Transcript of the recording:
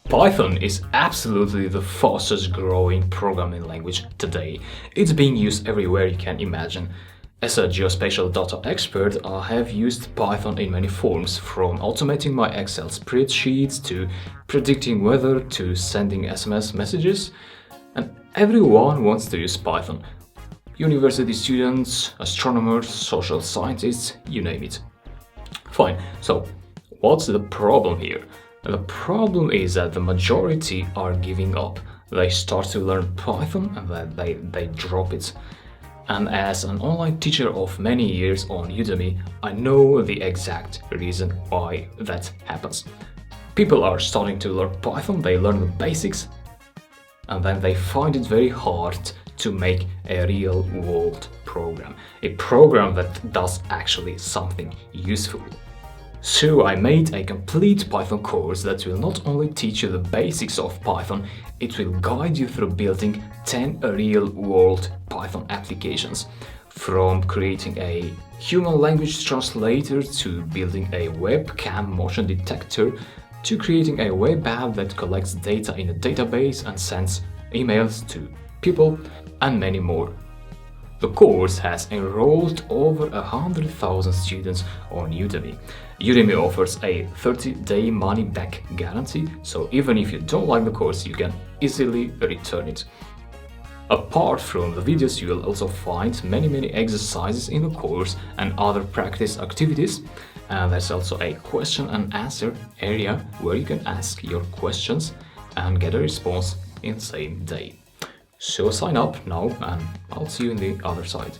Python is absolutely the fastest growing programming language today. It's being used everywhere you can imagine. As a geospatial data expert, I have used Python in many forms, from automating my Excel spreadsheets to predicting weather to sending SMS messages. And everyone wants to use Python. University students, astronomers, social scientists, you name it. Fine, so what's the problem here? The problem is that the majority are giving up. They start to learn Python and then they drop it. And as an online teacher of many years on Udemy, I know the exact reason why that happens. People are starting to learn Python, they learn the basics, and then they find it very hard to make a real-world program. A program that does actually something useful. So I made a complete Python course that will not only teach you the basics of Python, it will guide you through building 10 real-world Python applications. From creating a human language translator to building a webcam motion detector to creating a web app that collects data in a database and sends emails to people, and many more. The course has enrolled over 100,000 students on Udemy. Udemy offers a 30-day money-back guarantee, so even if you don't like the course, you can easily return it. Apart from the videos, you will also find many exercises in the course and other practice activities. And there's also a question and answer area where you can ask your questions and get a response in the same day. So sign up now and I'll see you on the other side.